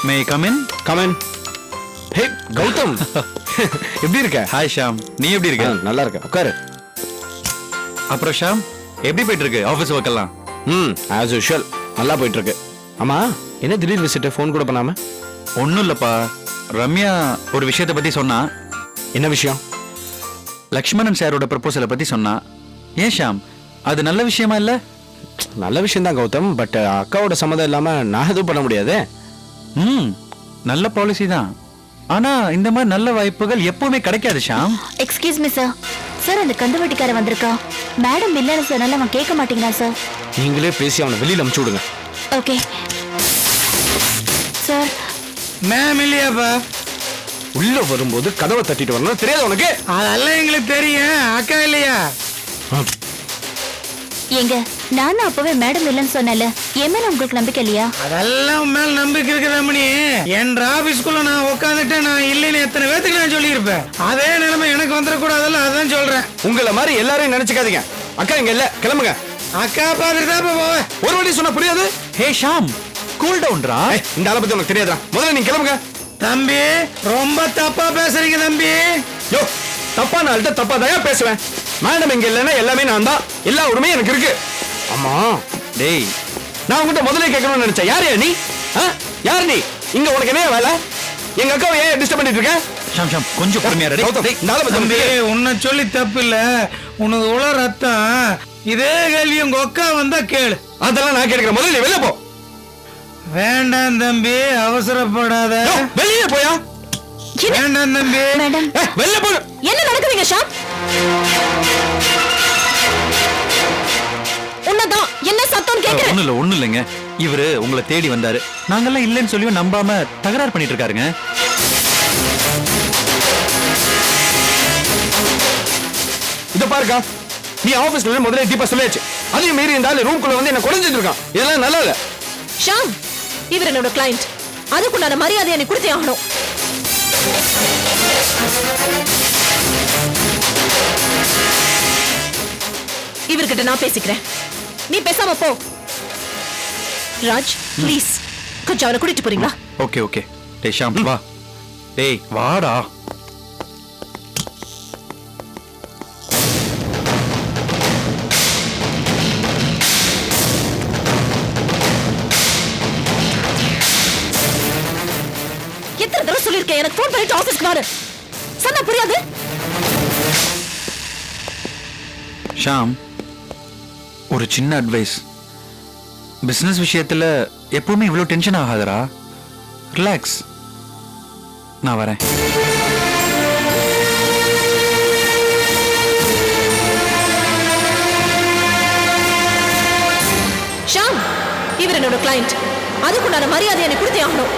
May I come in? Come in. Hey, Gautam. எப்படி இருக்க? Hi Sham. நீ எப்படி இருக்க? நல்லா இருக்க. உட்காரு. அப்புறம் ஷாம், எப்படி போயிட்டு இருக்கு ஆபீஸ் ஒர்க் எல்லாம்? as usual. நல்லா போயிட்டு இருக்கு. ஆமா, என்ன திடீர் விசிட் ஃபோன் கூட பண்ணாம? ஒண்ணும் இல்லப்பா. ரம்யா ஒரு விஷயத்தை பத்தி சொன்னா. என்ன விஷயம்? லக்ஷ்மணன் சாரோட ப்ரப்போசலை பத்தி சொன்னா. ஏன் ஷாம், அது நல்ல விஷயமா இல்ல? நல்ல விஷயம் தான் கௌதம், பட் அக்காவோட சம்மதம் இல்லாம நான் எதுவும் பண்ண முடியாது. நல்ல பாலிசி தான். ஆனா இந்த மாதிரி நல்ல வாய்ப்புகள் எப்பவுமே கிடைக்காது Sham. Excuse me sir. Sir அந்த கந்துவட்டிக்கார வந்திருக்கா. மேடம் இல்லன்னு சொன்னால அவன் கேட்க மாட்டீங்களா சார்? நீங்களே பேசி அவனை வெளியில அனுப்பிச்சு விடுங்க. Okay sir. மேம் இல்லையாப்பா? உள்ள வரும்போது கதவை தட்டிட்டு வரணும், தெரியாது உனக்கு? அதெல்லாம் எங்களுக்கு தெரியும். அக்கா இல்லையா? எங்க நான் அப்பவே மேடம் இல்லன்னு சொன்னல, என் மேல உங்களுக்கு நம்பிக்கை இல்லையா? அதெல்லாம் மேல நம்பிக்கை இருக்குதாமணி. என் ஆபீஸ்க்குள்ள நான் உட்காந்துட்டு நான் இல்லைன்னு எத்தனை பேத்துக்கு நான் சொல்லியிருப்பேன். அதே நிலைமை எனக்கு வந்துடக்கூடாதுல்ல, அதான் சொல்றேன். உங்களை மாதிரி எல்லாரையும் நினைச்சுக்காதீங்க. அக்கா இங்க இல்ல, கிளம்புங்க. அக்கா பாத்துட்டு தான் போவேன். ஒரு வாட்டி சொன்னா புரியாது. ஹே ஷாம், கூல் டவுன்ரா. இந்த ஆளை பத்தி உனக்கு தெரியாதா? முதல்ல நீங்க கிளம்புங்க. தம்பி ரொம்ப தப்பா பேசுறீங்க தம்பி. யோ, தப்பா நாள்கிட்ட தப்பா தான் பேசுவேன். மேடம் இங்க இல்லைன்னா எல்லாமே நான் தான். எல்லா உரிமையும் எனக்கு இருக்கு. ஆமா டேய், நான் உங்ககிட்ட முதல்ல கேட்கணும்னு நினைச்சேன். யாரு நீ? யாரு நீ? இங்க உனக்கு என்ன வேலை? எங்க அக்காவை ஏன் டிஸ்டர்ப் பண்ணிட்டு இருக்க? ஷாம் ஷாம் கொஞ்சம் பொறுமையா இரு. தம்பி உன்னை சொல்லி தப்பு இல்ல. உனது உல ரத்தம். இதே கேள்வி உங்க அக்கா வந்தா கேளு. அதெல்லாம் நான் கேட்கிறேன். முதல்ல நீ வெளில போ. வேண்டாம் தம்பி, அவசரப்படாத. வெளியே போயா? வேண்டாம் தம்பி. மேடம் வெளில போ. என்ன நடக்குதுங்க ஷாம்? உன்னதான் என்ன சத்தம் கேக்குற? ஒண்ணு இல்லைங்க. இவரு உங்களை தேடி வந்தாரு. நாங்கெல்லாம் இல்லைன்னு சொல்லி நம்பாம தகராறு பண்ணிட்டு இருக்காருங்க. இத பாருக்கா, நீ ஆபீஸ்ல முதல்ல டீப்பா சொல்லியாச்சு. அதையும் மீறி இருந்தாலும் ரூம்குள்ள வந்து என்ன குறைஞ்சிட்டு இருக்கான். இதெல்லாம் நல்லா இல்ல. ஷாம், இவர் என்னோட கிளையண்ட். அதுக்குண்டான மரியாதை எனக்கு கொடுத்தே ஆகணும். இவர்கிட்ட நான் பேசிக்கிறேன். நீ பேசாம போ. ராஜ் ப்ளீஸ் கொஞ்சம் அவனை கூட்டிட்டு போறீங்களா? Okay okay. டேய் ஷாம் வா. டேய் வாடா. எத்தனை தடவை சொல்லிருக்கேன் எனக்கு போன் பண்ணிட்டு ஆபீஸ்க்கு வாரு. சொன்னா புரியாது? ஷாம், ஒரு சின்ன அட்வைஸ். பிசினஸ் விஷயத்துல எப்பவுமே இவ்வளவு டென்ஷன் ஆகாதடா. ரிலாக்ஸ். நான் வரேன். ஷாம், இவர் என்னோட கிளையண்ட். அதுக்குண்டான மரியாதை எனக்கு கொடுத்தே ஆகணும்.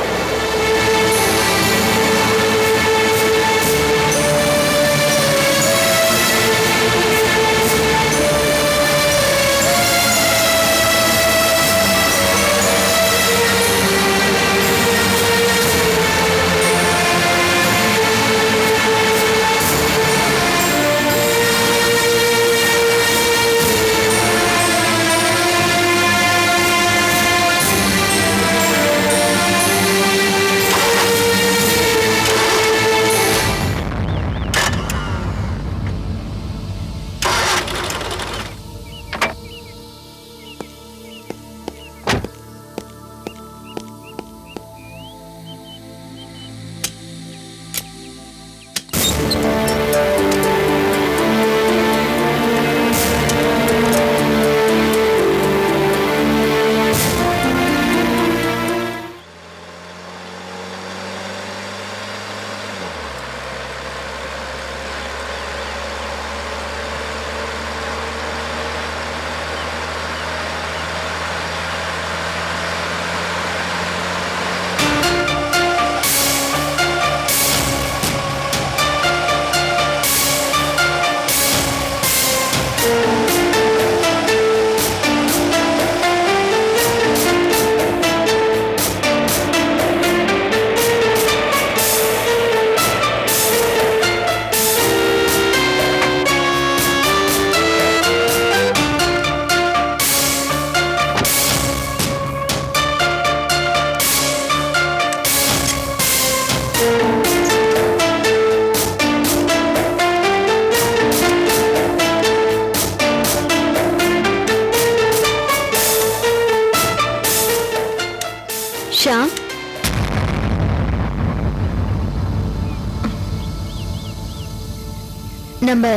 நம்ம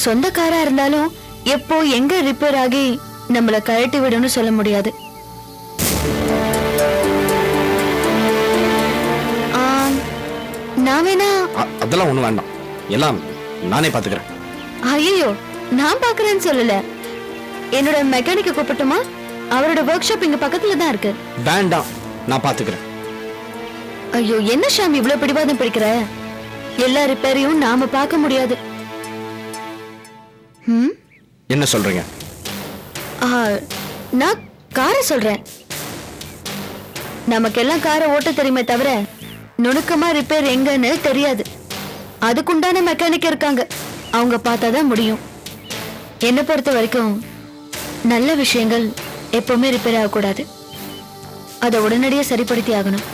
சொந்தக்காரா இருந்தாலும் எப்போ எங்க ரிப்பேர் ஆகி நம்மள கழட்டி விடும்னு சொல்ல முடியாது. நான் வேணா அதெல்லாம் ஒண்ணு வேண்டாம், எல்லாம் நானே பாத்துக்கிறேன். ஐயோ, நான் பாக்குறேன்னு சொல்லல. என்னோட மெக்கானிக்க கூப்பிட்டுமா? அவரோட ஒர்க் ஷாப் இங்க பக்கத்துல தான் இருக்கு. வேண்டாம், நான் பாத்துக்கிறேன். ஐயோ, என்ன ஷாம் இவ்ளோ பிடிவாதம் பிடிக்கிற? எல்லா ரிப்பேரையும் நாம பார்க்க முடியாது. என்ன சொல்றீங்க? நான் காரை சொல்றேன். நமக்கெல்லாம் காரை ஓட்ட தெரியுமே தவிர நுணுக்கமா ரிப்பேர் எங்கன்னு தெரியாது. அதுக்குண்டான மெக்கானிக் இருக்காங்க, அவங்க பார்த்தாதான் முடியும். என்னை பொறுத்த வரைக்கும் நல்ல விஷயங்கள் எப்பவுமே ரிப்பேர் ஆகக்கூடாது, அதை உடனடியே சரிப்படுத்தி ஆகணும்.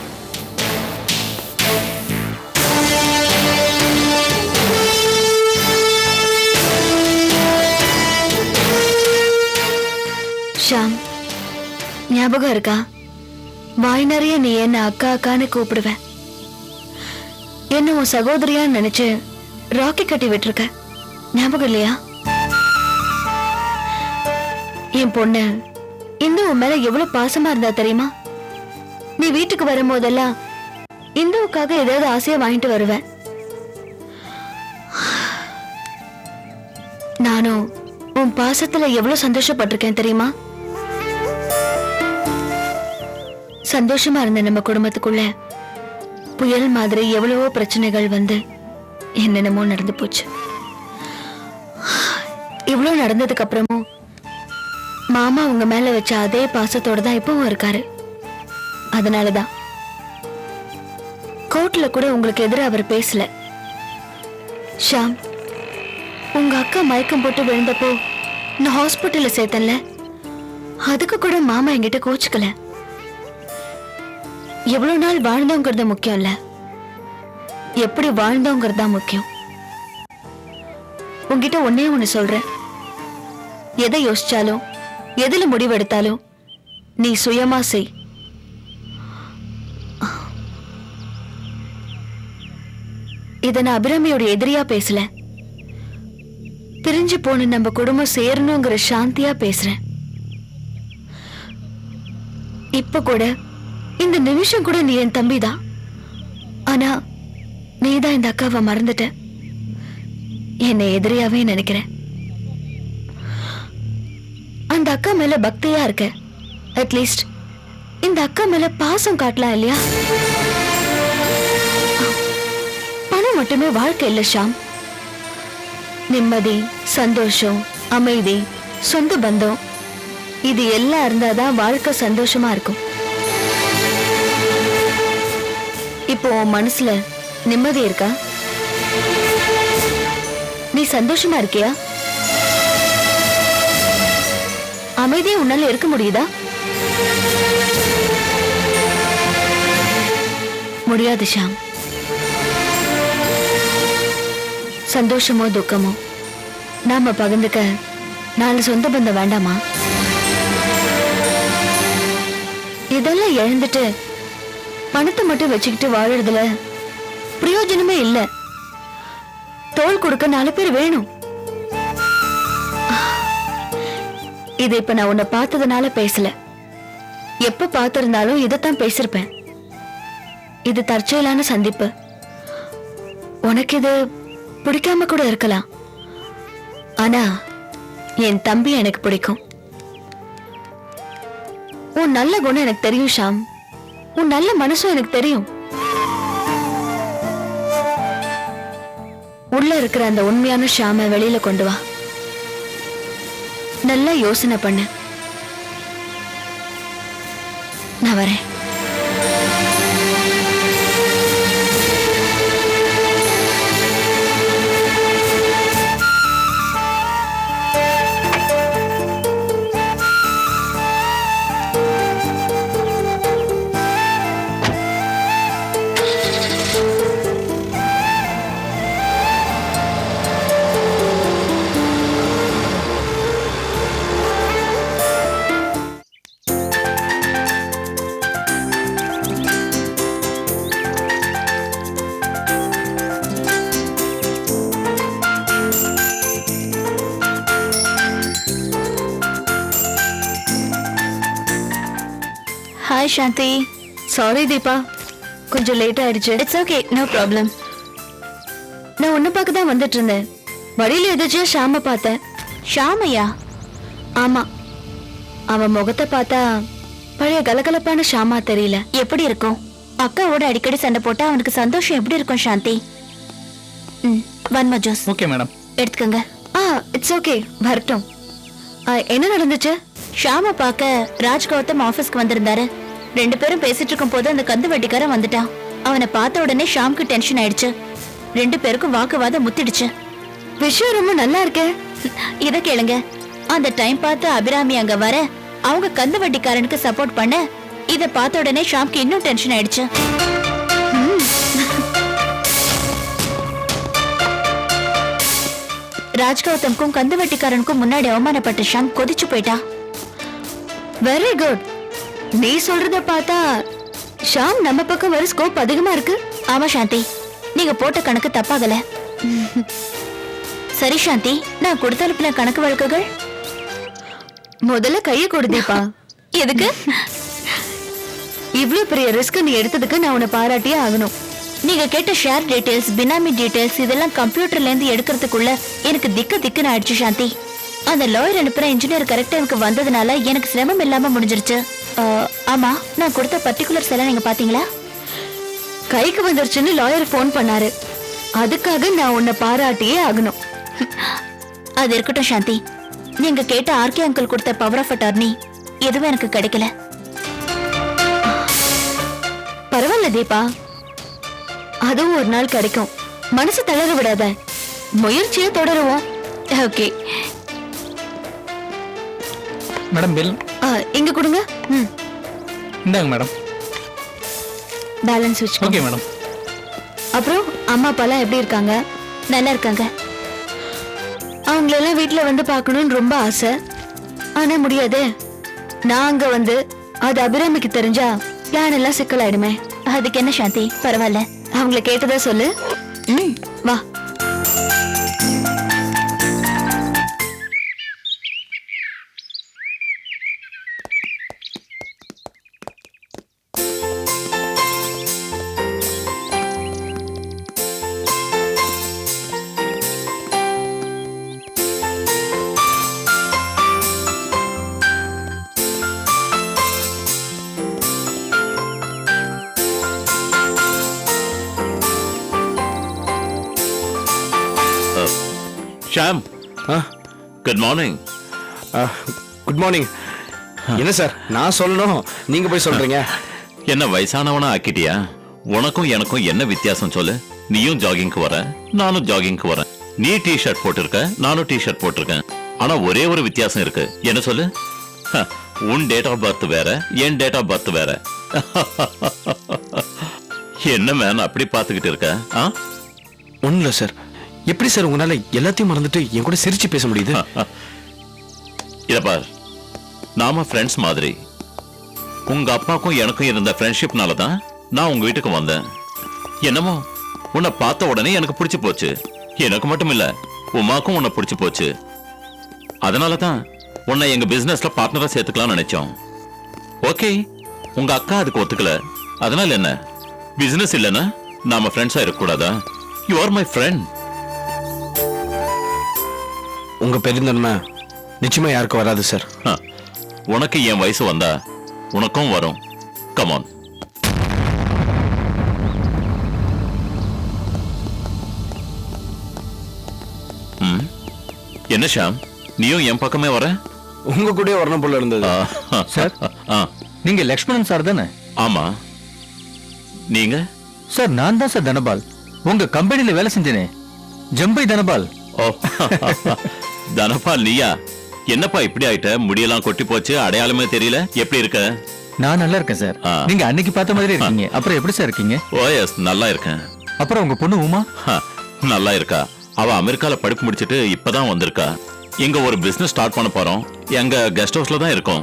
ஷாம், ஞாபகம் இருக்கா? வாய் நிறைய நீ என்ன அக்கா அக்கான்னு கூப்பிடுவ. என்ன உன் சகோதரியா நினைச்சு ராக்கி கட்டி விட்டுருக்க, ஞாபகம் இல்லையா? என் பொண்ணு இந்து உன் மேல எவ்வளவு பாசமா இருந்தா தெரியுமா? நீ வீட்டுக்கு வரும்போதெல்லாம் இந்துவுக்காக ஏதாவது ஆசையா வாங்கிட்டு வருவேன். நானும் உன் பாசத்துல எவ்வளவு சந்தோஷப்பட்டிருக்கேன் தெரியுமா? சந்தோஷமா இருந்த நம்ம குடும்பத்துக்குள்ள புயல் மாதிரி எவ்வளவோ பிரச்சனைகள் வந்து என்னென்னமோ நடந்து போச்சு. இவ்வளவு நடந்ததுக்கு அப்புறமும் மாமா உங்க மேல வச்ச அதே பாசத்தோட தான் இப்பவும் இருக்காரு. அதனாலதான் கோர்ட்ல கூட உங்களுக்கு எதிராக அவர் பேசல. ஷாம், உங்க அக்கா மயக்கம் போட்டு விழுந்தப்போ நான் ஹாஸ்பிட்டல்ல சேர்த்தன்ல, அதுக்கு கூட மாமா என்கிட்ட கோச்சுக்கல. எவ்வளவு நாள் வாழ்ந்தோங்கிறது முக்கியம் இல்ல, எப்படி வாழ்ந்தோங்கிறது தான் முக்கியம். உங்ககிட்ட ஒன்னே ஒண்ணு சொல்றேன், எதை யோசிச்சாலும் எதுல முடிவெடுத்தாலும் நீ சுயமா செய். இத நான் அபிராமியோட எதிரியா பேசல, பிரிஞ்சு போன நம்ம குடும்பம் சேரணுங்கிற சாந்தியா பேசுறேன். இப்ப கூட இந்த நிமிஷம் கூட நீ என் தம்பிதான். ஆனா நீதான் இந்த அக்காவை மறந்துட்ட, என்னை எதிரியாவே நினைக்கிறேன். அந்த அக்கா மேல பக்தியா இருக்க, அட்லீஸ்ட் இந்த அக்கா மேல பாசம் காட்டலாம் இல்லையா? பணம் மட்டுமே வாழ்க்கை இல்ல ஷாம். நிம்மதி, சந்தோஷம், அமைதி, சொந்த பந்தம், இது எல்லாம் இருந்தாதான் வாழ்க்கை சந்தோஷமா இருக்கும். இப்போ உன் மனசுல நிம்மதி இருக்கா? நீ சந்தோஷமா இருக்கியா? அமைதியா உன்னால இருக்க முடியுதா? முடியாது ஷாம். சந்தோஷமோ துக்கமோ நாம பகிர்ந்துக்க 4 சொந்த பந்தம் வேண்டாமா? இதெல்லாம் இழந்துட்டு பணத்தை மட்டும் வச்சுக்கிட்டு வாழறதுல பிரயோஜனமே இல்ல. தோள் கொடுக்க 4 பேர் வேணும். இது இப்ப நான் உன்னை பார்த்ததுனால பேசல, எப்ப பார்த்திருந்தாலும் இதைத்தான் பேசிருப்பேன். இது தற்செயலான சந்திப்பு. உனக்கு இது பிடிக்காம கூட இருக்கலாம், ஆனா என் தம்பி எனக்கு பிடிக்கும். உன் நல்ல குணம் எனக்கு தெரியும் ஷாம், உன் நல்ல மனசும் எனக்கு தெரியும். உள்ள இருக்கிற அந்த உண்மையான ஷாம வெளியில கொண்டு வா. நல்லா யோசனை பண்ணு. நான் வரேன். ஹாய் சாந்தி. சாரி தீபா, கொஞ்சம் லேட் ஆயிடுச்சு. It's okay, no problem. நான் உன்னை பார்க்க தான் வந்துட்டு இருந்தேன். வழியில எதாச்சியா ஷாம பார்த்தேன். ஷாமையா? ஆமா, அவன் முகத்தை பார்த்தா பழைய கலகலப்பான ஷாமா தெரியல. எப்படி இருக்கும்? அக்காவோட அடிக்கடி சண்டை போட்டா அவனுக்கு சந்தோஷம் எப்படி இருக்கும் சாந்தி? வன்மா ஜூஸ். Okay madam. எடுத்துக்கங்க. இட்ஸ் ஓகே, வரட்டும். என்ன நடந்துச்சு? ஷாம பார்க்க ராஜ் கௌதம் ஆபீஸ்க்கு வந்திருந்தாரு. 2 பேரும் பேசிட்டு இருக்கும் போது அந்த கந்து வட்டிக்காரன் வந்துட்டான். அவனை பார்த்த உடனே ஷாம்க்கு டென்ஷன் ஆயிடுச்சு. 2 பேருக்கும் வாக்குவாதம் முத்திடுச்சு. விஷயம் ரொம்ப நல்லா இருக்கே. இத கேளுங்க. அந்த டைம் பார்த்து அபிராமி அங்க வர அவங்க கந்து வட்டிக்காரனுக்கு சப்போர்ட் பண்ண இத பார்த்த உடனே ஷாம்க்கு இன்னும் டென்ஷன் ஆயிடுச்சு. ராஜ் கௌதம்க்கும் கந்து வட்டிக்காரனுக்கும் முன்னாடி அவமானப்பட்ட ஷாம் கொதிச்சு போயிட்டா. Very good. நீ சொல்றத பார்த்தா ஷாம் நம்ம பக்கம் வர ஸ்கோப் அதிகமா இருக்கு. ஆமா சாந்தி, நீங்க போட்ட கணக்கு தப்பாகல. சரி சாந்தி, நான் கொடுத்த அனுப்பின கணக்கு வழக்குகள் முதல்ல கைய கொடுதீப்பா. எதுக்கு? இவ்ளோ பெரிய ரிஸ்க் நீ எடுத்ததுக்கு நான் உன்னை பாராட்டியே ஆகணும். நீங்க கேட்ட ஷேர் டீடைல்ஸ், பினாமி டீடைல்ஸ் இதெல்லாம் கம்ப்யூட்டர்ல இருந்து எடுக்கிறதுக்குள்ள எனக்கு திக்குன்னு ஆயிடுச்சு சாந்தி. அந்த லாயர் அனுப்புற இன்ஜினியர் கரெக்டா எனக்கு வந்ததுனால எனக்கு சிரமம் இல்லாம முடிஞ்சிருச்சு. ஆமா, நான் கொடுத்த பர்டிகுலர்ஸ் எல்லாம் நீங்க பாத்தீங்களா? கைக்கு வந்துருச்சுன்னு லாயர் போன் பண்ணாரு. அதுக்காக நான் உன்னை பாராட்டியே ஆகணும். அது இருக்கட்டும் சாந்தி, நீங்க கேட்ட ஆர்கே அங்கிள் கொடுத்த பவர் ஆஃப் அட்டார்னி எதுவும் எனக்கு கிடைக்கல. பரவாயில்ல தீபா, அதுவும் ஒரு நாள் கிடைக்கும். மனசு தளர விடாத, முயற்சியை தொடருவோம். ஓகே மேடம், பில் இங்க கொடுங்க. இந்தாங்க மேடம். பேலன்ஸ் வச்சு. Okay madam. அப்புறம் அம்மா அப்பாலாம் எப்படி இருக்காங்க? நல்லா இருக்காங்க. அவங்களெல்லாம் வீட்டுல வந்து பார்க்கணும்னு ரொம்ப ஆசை. ஆனா முடியாதே. நான் அங்க வந்து அது அபிராமிக்கு தெரிஞ்சா பிளான் எல்லாம் சிக்கலாயிடுமே. அதுக்கு என்ன சாந்தி, பரவாயில்ல. அவங்கள கேட்டதா சொல்லு. வா. Sham, good morning. Good morning. என்ன சார் நான் சொல்லணும், நீங்க போய் சொல்றீங்க? என்ன வயசானவனா ஆக்கிட்டியா? உனக்கும் எனக்கும் என்ன வித்தியாசம் சொல்லு? நீயும் ஜாகிங்க்கு வர, நானும் ஜாகிங்க்கு வரேன். நீ டி-ஷர்ட் போட்டிருக்க, நானும் டி-ஷர்ட் போட்டிருக்கேன். ஆனா ஒரே ஒரு வித்தியாசம் இருக்கு. என்ன சொல்லு? உன் டேட் ஆஃப் பர்த் வேற, என் டேட் ஆஃப் பர்த் வேற. என்ன மேன் அப்படி பாத்துக்கிட்டு இருக்க? ஒண்ணும் இல்ல சார். எப்படி சார் உங்களால எல்லாத்தையும் மறந்துட்டு என் கூட சிரிச்சு பேச முடியுது? இத பார், நாம ஃப்ரெண்ட்ஸ் மாதிரி. உங்க அப்பாக்கும் எனக்கும் இருந்த ஃப்ரெண்ட்ஷிப்னால தான் நான் உங்க வீட்டுக்கு வந்தேன். என்னமோ உன்னை பார்த்த உடனே எனக்கு பிடிச்சு போச்சு. எனக்கு மட்டும் இல்ல, உமாக்கும் உன்னை பிடிச்சு போச்சு. அதனால தான் உன்னை எங்க பிசினஸ்ல பார்ட்னரா சேர்த்துக்கலாம்னு நினைச்சோம். ஓகே, உங்க அக்கா அதுக்கு ஒத்துக்கல. அதனால என்ன, பிசினஸ் இல்லைன்னா நாம ஃப்ரெண்ட்ஸா இருக்கக்கூடாதா? You are my friend. உங்க பெருந்தன்மை நிச்சயமா யாருக்கும் வராது சார். உனக்கு என் வயசு வந்தா உனக்கும் வரும். கமான். என்ன ஷாம், நீயும் என் பக்கமே வர? உங்க கூட வரணும் போல இருந்தது சார். நீங்க லக்ஷ்மணன் சார் தானே? ஆமா. நீங்க? சார் நான் தான் சார் தனபால். உங்க கம்பெனில வேலை செஞ்சேனே, ஜம்பை தனபால். ஓ, தனபால் நீயா? என்னப்பா இப்படி ஆயிட்ட? முடியெல்லாம் கொட்டி போச்சு, அடையாளமே தெரியல. எப்படி இருக்க? நான் நல்லா இருக்கேன் சார். நீங்க அன்னைக்கு பார்த்த மாதிரி இருக்கீங்க. அப்புறம் எப்படி சார் இருக்கீங்க? ஓ எஸ், நல்லா இருக்கேன். அப்புறம் உங்க பொண்ணு உமா நல்லா இருக்கா. அவ அமெரிக்கால படிப்பு முடிச்சிட்டு இப்பதான் வந்திருக்கா. இங்க ஒரு பிசினஸ் ஸ்டார்ட் பண்ண போறோம். எங்க கெஸ்ட் ஹவுஸ்ல தான் இருக்கோம்.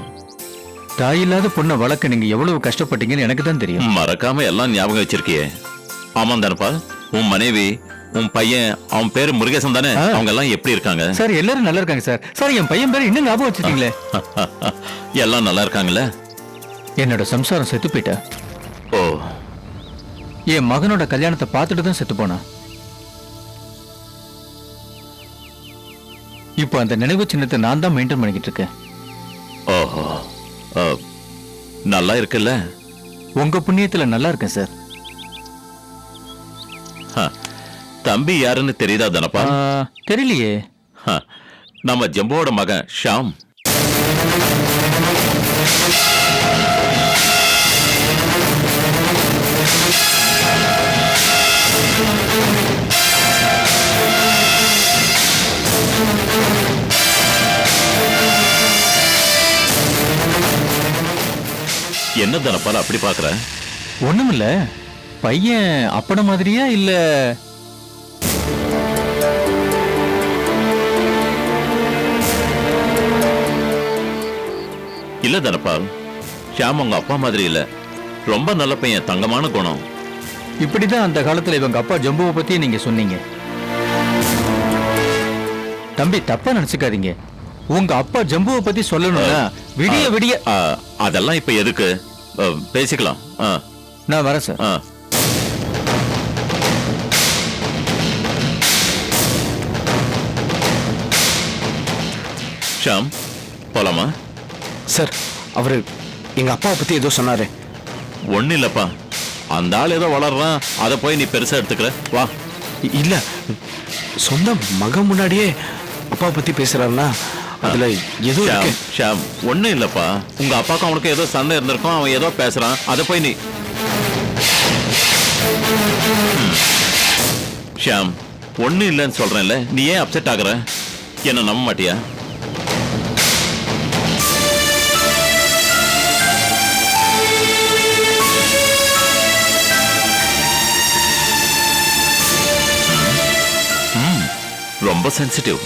தாய் இல்லாத பொண்ணை வளர்க்க நீங்க எவ்வளவு கஷ்டப்பட்டீங்கன்னு எனக்கு தான் தெரியும். மறக்காம எல்லாம் ஞாபகம் வச்சிருக்கியே. ஆமா தனபால், உன் மனைவி, உன் பையன், அவன் பேரு முருகேசன் தானே? அவங்க எல்லாம் எப்படி இருக்காங்க? சார் எல்லாரும் நல்லா இருக்காங்க சார். சார் என் பையன் பேரு இன்னும் ஞாபகம் வச்சிருக்கீங்களே. எல்லாம் நல்லா இருக்காங்களே. என்னோட சம்சாரம் செத்து போயிட்டா. ஓ, என் மகனோட கல்யாணத்தை பார்த்துட்டு தான் செத்து போனா. இப்போ அந்த நினைவு சின்னத்தை நான் தான் மெயின்டைன் பண்ணிக்கிட்டு இருக்கேன். ஓஹோ, நல்லா இருக்குல்ல? உங்க புண்ணியத்துல நல்லா இருக்கேன் சார். தம்பி யாருன்னு தெரியுதா தனப்பா? தெரியலையே. நம்ம ஜம்போட மகன் ஷாம். என்ன தனப்பால் அப்படி பாக்குற? ஒண்ணுமில்ல, பையன் அப்பட மாதிரியா இல்ல? இல்ல தனப்பால், ஷாம் உங்க அப்பா மாதிரி இல்ல. ரொம்ப நல்ல பையன், தங்கமான குணம். இப்படிதான் அந்த காலத்துல இவங்க அப்பா ஜம்புவை பத்தி நீங்க சொன்னீங்க. தம்பி தப்பா நினைச்சுக்காதீங்க. உங்க அப்பா ஜம்புவை பத்தி சொல்லணும்னா விடிய விடிய. அதெல்லாம் இப்ப எதுக்கு? பேசிக்கலாம். நான் வரேன் சார். ஷாம், போலாமா? சார், அவரு எங்க அப்பாவை பத்தி ஏதோ சொன்னாரு. ஒண்ணு இல்லப்பா, அந்த ஆள் ஏதோ வளர்றான், அதை போய் நீ பெருசா எடுத்துக்கிற. வா. இல்ல, சொந்த மகன் முன்னாடியே அப்பாவை பத்தி பேசுறாருன்னா அதுல ஏதோ இருக்கு. ஷாம், ஒண்ணு இல்லப்பா, உங்க அப்பாக்கும் அவனுக்கு ஏதோ சண்டை இருந்திருக்கும், அவன் ஏதோ பேசுறான், அதை போய் நீ. ஷாம், ஒண்ணு இல்லைன்னு சொல்றேன்ல, நீ ஏன் அப்செட் ஆகுற? என்ன நம்ப மாட்டியா? ரொம்ப சென்சிட்டிவ்.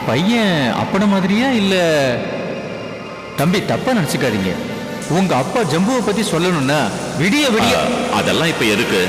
பையன் அப்பட மாதிரியா இல்ல? தம்பி தப்பா நினைச்சுக்காதீங்க. உங்க அப்பா ஜம்புவை பத்தி சொல்லணும்னா விடிய விடிய. அதெல்லாம் இப்ப எதுக்கு?